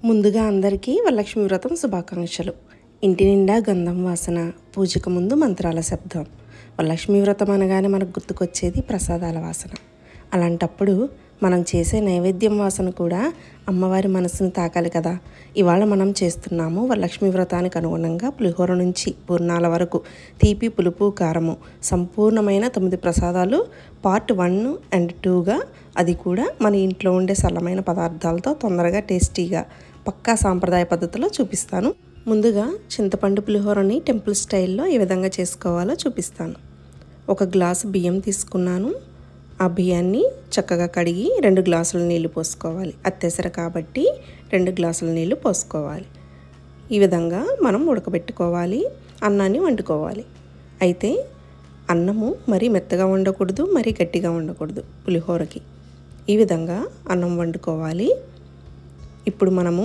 ముందుగా అందరికీ వరలక్ష్మి వ్రతం శుభాకాంక్షలు. ఇంటి నిండా గంధం వాసన, పూజకు ముందు మంత్రాల శబ్దం. వరలక్ష్మి వ్రతం అనగానే మనకు గుర్తుకొచ్చేది ప్రసాదాల వాసన. అలాంటప్పుడు మనం చేసే నైవేద్యం వాసన కూడా అమ్మవారి మనసును తాకాలి కదా. ఇవాళ మనం చేస్తున్నాము వరలక్ష్మి వ్రతానికి అనుగుణంగా పులిహోర నుంచి పూర్ణాల వరకు తీపి, పులుపు, కారము సంపూర్ణమైన 9 ప్రసాదాలు పార్ట్ 1 అండ్ 2గా, అది కూడా మన ఇంట్లో ఉండే సరళమైన పదార్థాలతో తొందరగా టేస్టీగా పక్కా సాంప్రదాయ పద్ధతిలో చూపిస్తాను. ముందుగా చింతపండు పులిహోరని టెంపుల్ స్టైల్లో ఏ విధంగా చేసుకోవాలో చూపిస్తాను. 1 గ్లాసు బియ్యం తీసుకున్నాను. ఆ బియ్యాన్ని చక్కగా కడిగి 2 గ్లాసుల నీళ్లు పోసుకోవాలి. అత్తేసర కాబట్టి 2 గ్లాసుల నీళ్లు పోసుకోవాలి. ఈ విధంగా మనం ఉడకబెట్టుకోవాలి, అన్నాన్ని వండుకోవాలి. అయితే అన్నము మరీ మెత్తగా ఉండకూడదు, మరీ గట్టిగా ఉండకూడదు. పులిహోరకి ఈ విధంగా అన్నం వండుకోవాలి. ఇప్పుడు మనము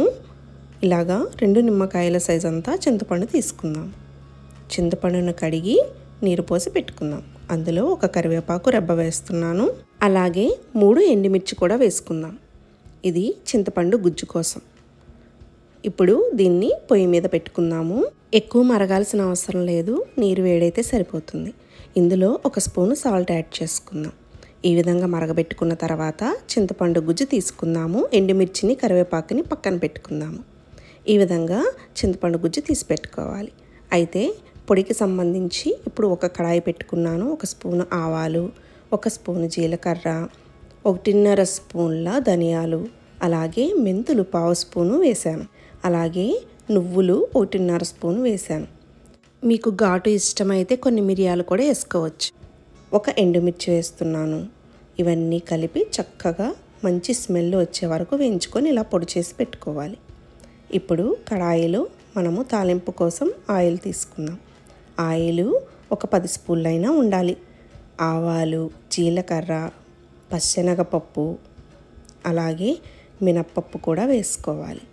ఇలాగా 2 నిమ్మకాయల సైజ్ అంతా చింతపండు తీసుకుందాం. చింతపండును కడిగి నీరు పోసి పెట్టుకుందాం. అందులో 1 కరివేపాకు రెబ్బ వేస్తున్నాను. అలాగే 3 ఎండుమిర్చి కూడా వేసుకుందాం. ఇది చింతపండు గుజ్జు కోసం. ఇప్పుడు దీన్ని పొయ్యి మీద పెట్టుకుందాము. ఎక్కువ మరగాల్సిన అవసరం లేదు, నీరు వేడైతే సరిపోతుంది. ఇందులో 1 స్పూను సాల్ట్ యాడ్ చేసుకుందాం. ఈ విధంగా మరగబెట్టుకున్న తర్వాత చింతపండు గుజ్జు తీసుకుందాము. ఎండుమిర్చిని, కరివేపాకుని పక్కన పెట్టుకుందాము. ఈ విధంగా చింతపండు గుజ్జు తీసి పెట్టుకోవాలి. అయితే పొడికి సంబంధించి ఇప్పుడు 1 కడాయి పెట్టుకున్నాను. 1 స్పూను ఆవాలు, 1 స్పూను జీలకర్ర, 1.5 స్పూన్ల ధనియాలు, అలాగే మెంతులు 1/2 స్పూను వేశాను. అలాగే నువ్వులు 1.5 స్పూను వేశాను. మీకు ఘాటు ఇష్టమైతే కొన్ని మిరియాలు కూడా వేసుకోవచ్చు. 1 ఎండుమిర్చి వేస్తున్నాను. ఇవన్నీ కలిపి చక్కగా మంచి స్మెల్ వచ్చే వరకు వేయించుకొని ఇలా పొడి చేసి పెట్టుకోవాలి. ఇప్పుడు కడాయిలో మనము తాలింపు కోసం ఆయిల్ తీసుకుందాం. ఆయిల్ 10 స్పూన్లైనా ఉండాలి. ఆవాలు, జీలకర్ర, పచ్చెనగపప్పు, అలాగే మినప్పప్పు కూడా వేసుకోవాలి.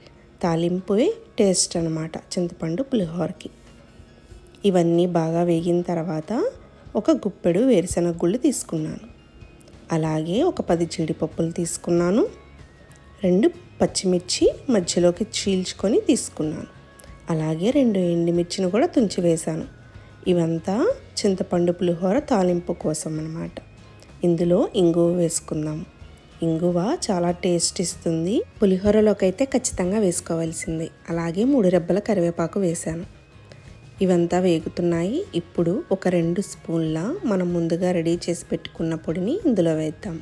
తాలింపువే టేస్ట్ అన్నమాట చింతపండు పులిహోరకి. ఇవన్నీ బాగా వేగిన తర్వాత 1 గుప్పెడు వేరుశనగ గుళ్ళు తీసుకున్నాను. అలాగే 10 జీడిపప్పులు తీసుకున్నాను. 2 పచ్చిమిర్చి మధ్యలోకి చీల్చుకొని తీసుకున్నాను. అలాగే 2 ఎండుమిర్చిని కూడా తుంచి వేశాను. ఇవంతా చింతపండు పులిహోర తాలింపు కోసం అన్నమాట. ఇందులో ఇంగువ వేసుకుందాం. ఇంగువ చాలా టేస్ట్ ఇస్తుంది. పులిహోరలోకి అయితే ఖచ్చితంగా వేసుకోవాల్సింది. అలాగే 3 రెబ్బల కరివేపాకు వేశాను. ఇవంతా వేగుతున్నాయి. ఇప్పుడు 2 స్పూన్ల మనం ముందుగా రెడీ చేసి పెట్టుకున్న పొడిని ఇందులో వేద్దాం.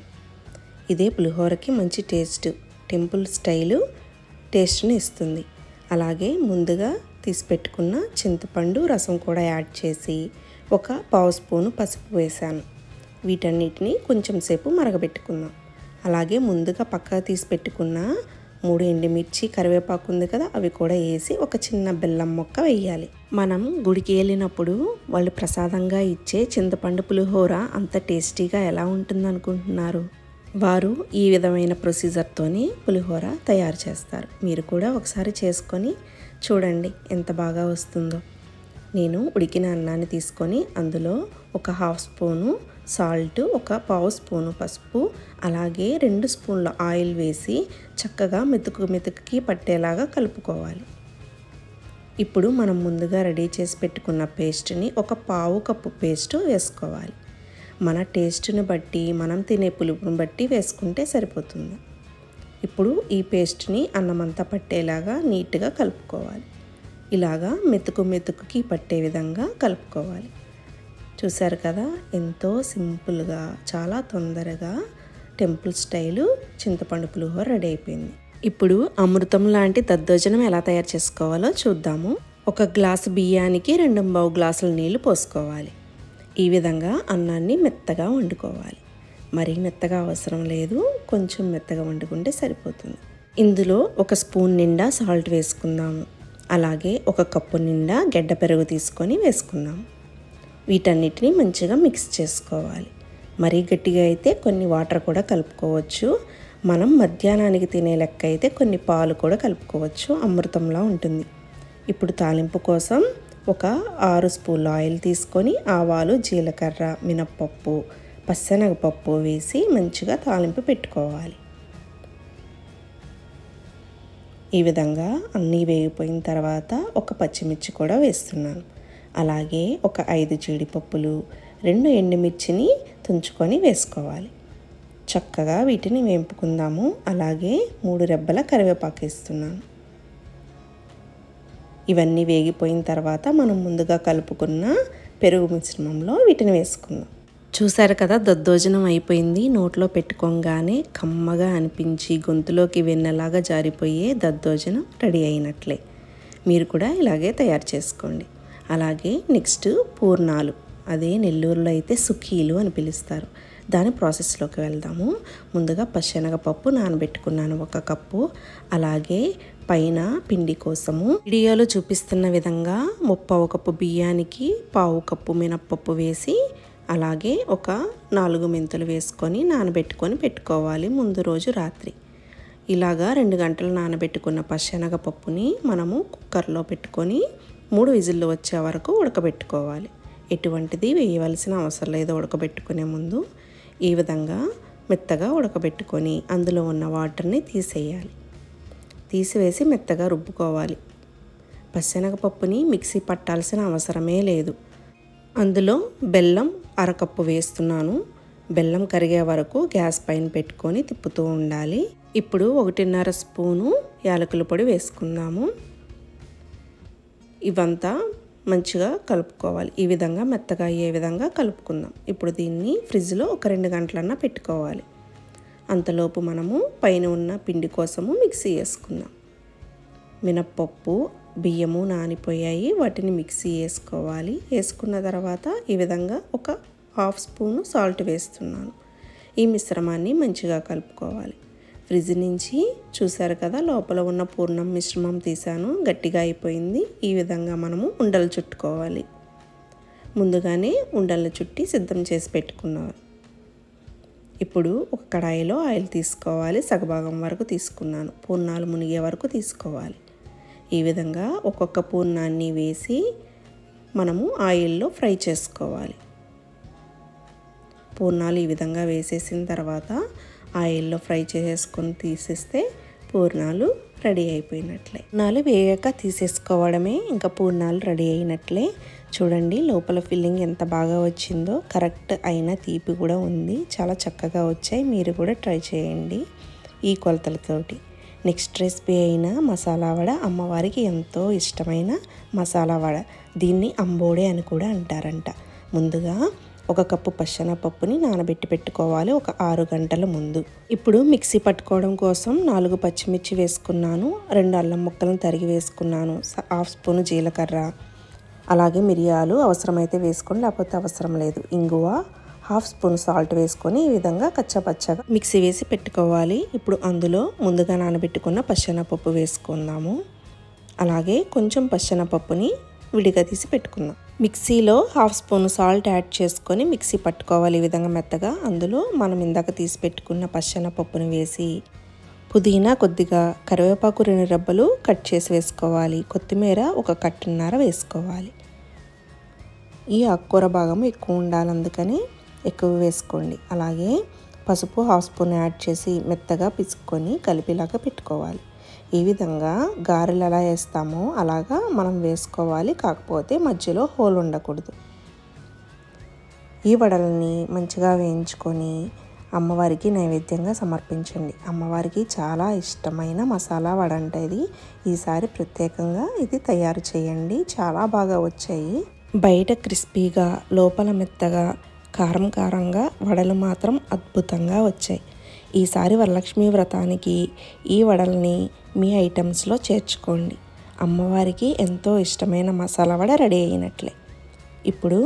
ఇదే పులిహోరకి మంచి టేస్ట్, టెంపుల్ స్టైలు టేస్ట్ని ఇస్తుంది. అలాగే ముందుగా తీసి పెట్టుకున్న చింతపండు రసం కూడా యాడ్ చేసి 1/2 స్పూను పసుపు వేశాను. వీటన్నిటిని కొంచెం సేపు మరగబెట్టుకుందాం. అలాగే ముందుగా పక్కకు తీసి పెట్టుకున్న 3 ఎండుమిర్చి, కరివేపాకు ఉంది కదా, అవి కూడా వేసి 1 చిన్న బెల్లం మొక్క వేయాలి. మనం గుడికి వెళ్ళినప్పుడు వాళ్ళు ప్రసాదంగా ఇచ్చే చింతపండు పులిహోర అంత టేస్టీగా ఎలా ఉంటుంది అనుకుంటున్నారు? వారు ఈ విధమైన ప్రొసీజర్తోనే పులిహోర తయారు చేస్తారు. మీరు కూడా ఒకసారి చేసుకొని చూడండి ఎంత బాగా వస్తుందో. నేను ఉడికిన అన్నాన్ని తీసుకొని అందులో 1/2 స్పూను సాల్ట్, 1/2 స్పూను పసుపు, అలాగే 2 స్పూన్ల ఆయిల్ వేసి చక్కగా మెతుకుకి పట్టేలాగా కలుపుకోవాలి. ఇప్పుడు మనం ముందుగా రెడీ చేసి పెట్టుకున్న పేస్ట్ని 1/4 కప్పు పేస్ట్ వేసుకోవాలి. మన టేస్ట్ని బట్టి, మనం తినే పులుపుని బట్టి వేసుకుంటే సరిపోతుంది. ఇప్పుడు ఈ పేస్ట్ని అన్నమంతా పట్టేలాగా నీట్గా కలుపుకోవాలి. ఇలాగా మెతుకుకి పట్టే విధంగా కలుపుకోవాలి. చూసారు కదా, ఎంతో సింపుల్గా, చాలా తొందరగా టెంపుల్ స్టైలు చింతపండు పులిహోర రెడీ అయిపోయింది. ఇప్పుడు అమృతం లాంటి దద్దోజనం ఎలా తయారు చేసుకోవాలో చూద్దాము. 1 గ్లాసు బియ్యానికి 2 గ్లాసుల నీళ్లు పోసుకోవాలి. ఈ విధంగా అన్నాన్ని మెత్తగా వండుకోవాలి. మరీ మెత్తగా అవసరం లేదు, కొంచెం మెత్తగా వండుకుంటే సరిపోతుంది. ఇందులో 1 స్పూన్ నిండా సాల్ట్ వేసుకుందాము. అలాగే 1 కప్పు నిండా గడ్డ పెరుగు తీసుకొని వేసుకుందాం. వీటన్నిటిని మంచిగా మిక్స్ చేసుకోవాలి. మరీ గట్టిగా అయితే కొన్ని వాటర్ కూడా కలుపుకోవచ్చు. మనం మధ్యాహ్నానికి తినే లెక్క అయితే కొన్ని పాలు కూడా కలుపుకోవచ్చు. అమృతంలా ఉంటుంది. ఇప్పుడు తాలింపు కోసం 6 స్పూన్ల ఆయిల్ తీసుకొని ఆవాలు, జీలకర్ర, మినప్పప్పు, పచ్చెనగపప్పు వేసి మంచిగా తాలింపు పెట్టుకోవాలి. ఈ విధంగా అన్నీ వేగిపోయిన తర్వాత ఒక పచ్చిమిర్చి కూడా వేస్తున్నాను. అలాగే ఒక 5 జీడిపప్పులు, 2 ఎండుమిర్చిని తుంచుకొని వేసుకోవాలి. చక్కగా వీటిని వేపుకుందాము. అలాగే 3 రెబ్బల కరివేపాకు వేస్తున్నాను. ఇవన్నీ వేగిపోయిన తర్వాత మనం ముందుగా కలుపుకున్న పెరుగు మిశ్రమంలో వీటిని వేసుకుందాం. చూసారు కదా, దద్దోజనం అయిపోయింది. నోట్లో పెట్టుకోగానే కమ్మగా అనిపించి గొంతులోకి వెన్నలాగా జారిపోయే దద్దోజనం రెడీ అయినట్లే. మీరు కూడా ఇలాగే తయారు చేసుకోండి. అలాగే నెక్స్ట్ పూర్ణాలు, అదే నెల్లూరులో అయితే సుఖీలు అని పిలుస్తారు. దాని ప్రాసెస్లోకి వెళ్దాము. ముందుగా పచ్చెనగపప్పు నానబెట్టుకున్నాను 1 కప్పు. అలాగే పైన పిండి కోసము వీడియోలో చూపిస్తున్న విధంగా 1/2 కప్పు బియ్యానికి 1/2 కప్పు మినప్పప్పు వేసి, అలాగే ఒక 4 మెంతులు వేసుకొని నానబెట్టుకొని పెట్టుకోవాలి ముందు రోజు రాత్రి. ఇలాగా 2 గంటలు నానబెట్టుకున్న పచ్చెనగపప్పుని మనము కుక్కర్లో పెట్టుకొని 3 విజిల్లు వచ్చే వరకు ఉడకబెట్టుకోవాలి. ఎటువంటిది వేయవలసిన అవసరం లేదు. ఉడకబెట్టుకునే ముందు ఈ విధంగా మెత్తగా ఉడకబెట్టుకొని అందులో ఉన్న వాటర్ని తీసేయాలి. తీసివేసి మెత్తగా రుబ్బుకోవాలి. పచ్చెనగపప్పుని మిక్సీ పట్టాల్సిన అవసరమే లేదు. అందులో బెల్లం 1/2 కప్పు వేస్తున్నాను. బెల్లం కరిగే వరకు గ్యాస్ పైన పెట్టుకొని తిప్పుతూ ఉండాలి. ఇప్పుడు 1.5 స్పూను యాలకుల పొడి వేసుకుందాము. ఇవంతా మంచిగా కలుపుకోవాలి. ఈ విధంగా మెత్తగా అయ్యే విధంగా కలుపుకుందాం. ఇప్పుడు దీన్ని ఫ్రిడ్జ్లో ఒక 2 గంటలన్నా పెట్టుకోవాలి. అంతలోపు మనము పైన ఉన్న పిండి కోసము మిక్సీ వేసుకుందాం. మినప్పప్పు, బియ్యము నానిపోయాయి. వాటిని మిక్సీ వేసుకోవాలి. వేసుకున్న తర్వాత ఈ విధంగా ఒక 1/2 స్పూను సాల్ట్ వేస్తున్నాను. ఈ మిశ్రమాన్ని మంచిగా కలుపుకోవాలి. ఫ్రిడ్జ్ నుంచి చూసారు కదా, లోపల ఉన్న పూర్ణం మిశ్రమం తీసాను. గట్టిగా అయిపోయింది. ఈ విధంగా మనము ఉండలు చుట్టుకోవాలి. ముందుగానే ఉండలు చుట్టి సిద్ధం చేసి పెట్టుకున్నాను. ఇప్పుడు ఒక కడాయిలో ఆయిల్ తీసుకోవాలి. సగభాగం వరకు తీసుకున్నాను. పూర్ణాలు మునిగే వరకు తీసుకోవాలి. ఈ విధంగా ఒక్కొక్క పూర్ణాన్ని వేసి మనము ఆయిల్లో ఫ్రై చేసుకోవాలి. పూర్ణాలు ఈ విధంగా వేసేసిన తర్వాత ఆయిల్లో ఫ్రై చేసుకొని తీసేస్తే పూర్ణాలు రెడీ అయిపోయినట్లే. పూర్ణాలు వేగాక తీసేసుకోవడమే ఇంకా పూర్ణాలు రెడీ అయినట్లే. చూడండి లోపల ఫిల్లింగ్ ఎంత బాగా వచ్చిందో. కరెక్ట్ అయిన తీపి కూడా ఉంది. చాలా చక్కగా వచ్చాయి. మీరు కూడా ట్రై చేయండి ఈ కొలతలతోటి. నెక్స్ట్ రెసిపీ అయిన మసాలా వడ, అమ్మవారికి ఎంతో ఇష్టమైన మసాలా వడ. దీన్ని అంబోడే అని కూడా అంటారంట. ముందుగా 1 కప్పు పచ్చెనగపప్పుని నానబెట్టి పెట్టుకోవాలి ఒక 6 గంటల ముందు. ఇప్పుడు మిక్సీ పట్టుకోవడం కోసం 4 పచ్చిమిర్చి వేసుకున్నాను. 2 అల్లం ముక్కలను తరిగి వేసుకున్నాను. 1/2 స్పూను జీలకర్ర, అలాగే మిరియాలు అవసరమైతే వేసుకోండి, లేకపోతే అవసరం లేదు. ఇంగువ, 1/2 స్పూన్ సాల్ట్ వేసుకొని ఈ విధంగా కచ్చపచ్చగా మిక్సీ వేసి పెట్టుకోవాలి. ఇప్పుడు అందులో ముందుగా నానబెట్టుకున్న పచ్చెనగపప్పు వేసుకుందాము. అలాగే కొంచెం పచ్చెనగపప్పుని విడిగా తీసి పెట్టుకుందాం. మిక్సీలో 1/2 స్పూన్ సాల్ట్ యాడ్ చేసుకొని మిక్సీ పట్టుకోవాలి ఈ విధంగా మెత్తగా. అందులో మనం ఇందాక తీసి పెట్టుకున్న పచ్చెనగపప్పుని వేసి, పుదీనా కొద్దిగా, కరివేపాకు 2 రెబ్బలు కట్ చేసి వేసుకోవాలి. కొత్తిమీర 1 కట్టున్నర వేసుకోవాలి. ఈ ఆకుకూర భాగం ఎక్కువ ఉండాలి, అందుకని ఎక్కువ వేసుకోండి. అలాగే పసుపు 1/2 స్పూన్ యాడ్ చేసి మెత్తగా పిసుక్కొని కలిపిలాగా పెట్టుకోవాలి. ఈ విధంగా గారెలు ఎలా వేస్తామో అలాగా మనం వేసుకోవాలి. కాకపోతే మధ్యలో హోల్ ఉండకూడదు. ఈ వడలని మంచిగా వేయించుకొని అమ్మవారికి నైవేద్యంగా సమర్పించండి. అమ్మవారికి చాలా ఇష్టమైన మసాలా వడ అంటే ఇది. ఈసారి ప్రత్యేకంగా ఇది తయారు చేయండి. చాలా బాగా వచ్చాయి. బయట క్రిస్పీగా, లోపల మెత్తగా, కారం కారంగా వడలు మాత్రం అద్భుతంగా వచ్చాయి. ఈసారి వరలక్ష్మి వ్రతానికి ఈ వడల్ని మీ ఐటమ్స్లో చేర్చుకోండి. అమ్మవారికి ఎంతో ఇష్టమైన మసాలా వడ రెడీ అయినట్లే. ఇప్పుడు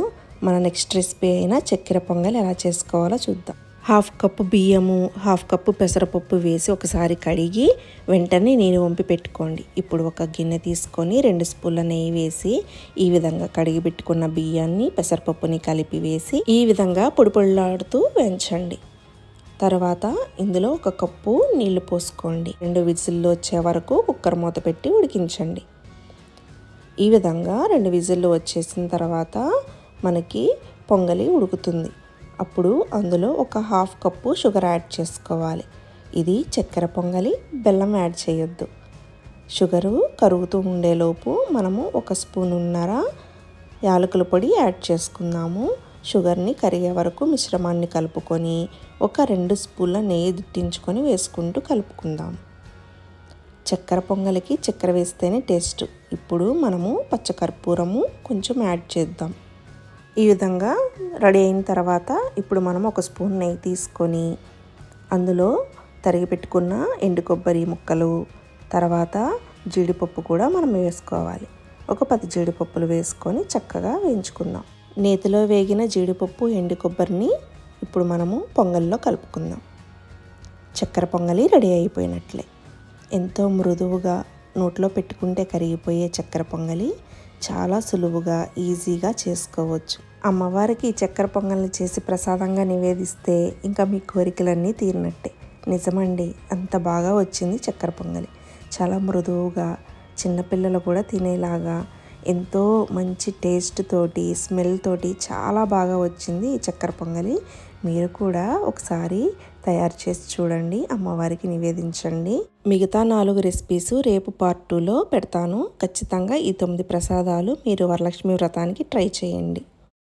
మన నెక్స్ట్ రెసిపీ అయిన చక్కెర పొంగల్ ఎలా చేసుకోవాలో చూద్దాం. 1/2 కప్పు బియ్యము, 1/2 కప్పు పెసరపప్పు వేసి ఒకసారి కడిగి వెంటనే నీరు వంపి పెట్టుకోండి. ఇప్పుడు ఒక గిన్నె తీసుకొని 2 స్పూన్ల నెయ్యి వేసి ఈ విధంగా కడిగి పెట్టుకున్న బియ్యాన్ని, పెసరపప్పుని కలిపి వేసి ఈ విధంగా పొడి పొడిలాడుతూ వేయించండి. తర్వాత ఇందులో 1 కప్పు నీళ్లు పోసుకోండి. 2 విజిల్లు వచ్చే వరకు కుక్కర్ మూత పెట్టి ఉడికించండి. ఈ విధంగా 2 విజిల్లు వచ్చేసిన తర్వాత మనకి పొంగలి ఉడుకుతుంది. అప్పుడు అందులో 1/2 కప్పు షుగర్ యాడ్ చేసుకోవాలి. ఇది చక్కెర పొంగలి, బెల్లం యాడ్ చేయొద్దు. షుగరు కరుగుతూ ఉండేలోపు మనము 1 స్పూనున్నర యాలకుల పొడి యాడ్ చేసుకుందాము. షుగర్ని కరిగే వరకు మిశ్రమాన్ని కలుపుకొని 2 స్పూన్ల నెయ్యి దిట్టించుకొని వేసుకుంటూ కలుపుకుందాం. చక్కెర పొంగలికి చక్కెర వేస్తేనే టేస్ట్. ఇప్పుడు మనము పచ్చకర్పూరము కొంచెం యాడ్ చేద్దాం. ఈ విధంగా రెడీ అయిన తర్వాత ఇప్పుడు మనం 1 స్పూన్ నెయ్యి తీసుకొని అందులో తరిగి పెట్టుకున్న ఎండు కొబ్బరి ముక్కలు, తర్వాత జీడిపప్పు కూడా మనం వేసుకోవాలి. 10 జీడిపప్పులు వేసుకొని చక్కగా వేయించుకుందాం. నేతిలో వేగిన జీడిపప్పు, ఎండు కొబ్బరిని ఇప్పుడు మనము పొంగల్లో కలుపుకుందాం. చక్కెర పొంగలి రెడీ అయిపోయినట్లే. ఎంతో మృదువుగా నోట్లో పెట్టుకుంటే కరిగిపోయే చక్కెర పొంగలి చాలా సులువుగా ఈజీగా చేసుకోవచ్చు. అమ్మవారికి చక్కెర పొంగల్ని చేసి ప్రసాదంగా నివేదిస్తే ఇంకా మీ కోరికలన్నీ తీరినట్టే. నిజమండి, అంత బాగా వచ్చింది చక్కెర పొంగలి. చాలా మృదువుగా చిన్నపిల్లలు కూడా తినేలాగా ఎంతో మంచి టేస్ట్ తోటి, స్మెల్ తోటి చాలా బాగా వచ్చింది ఈ చక్కెర పొంగలి. మీరు కూడా ఒకసారి తయారు చేసి చూడండి, అమ్మవారికి నివేదించండి. మిగతా 4 రెసిపీస్ రేపు పార్ట్ 2లో పెడతాను. ఖచ్చితంగా ఈ 9 ప్రసాదాలు మీరు వరలక్ష్మి వ్రతానికి ట్రై చేయండి.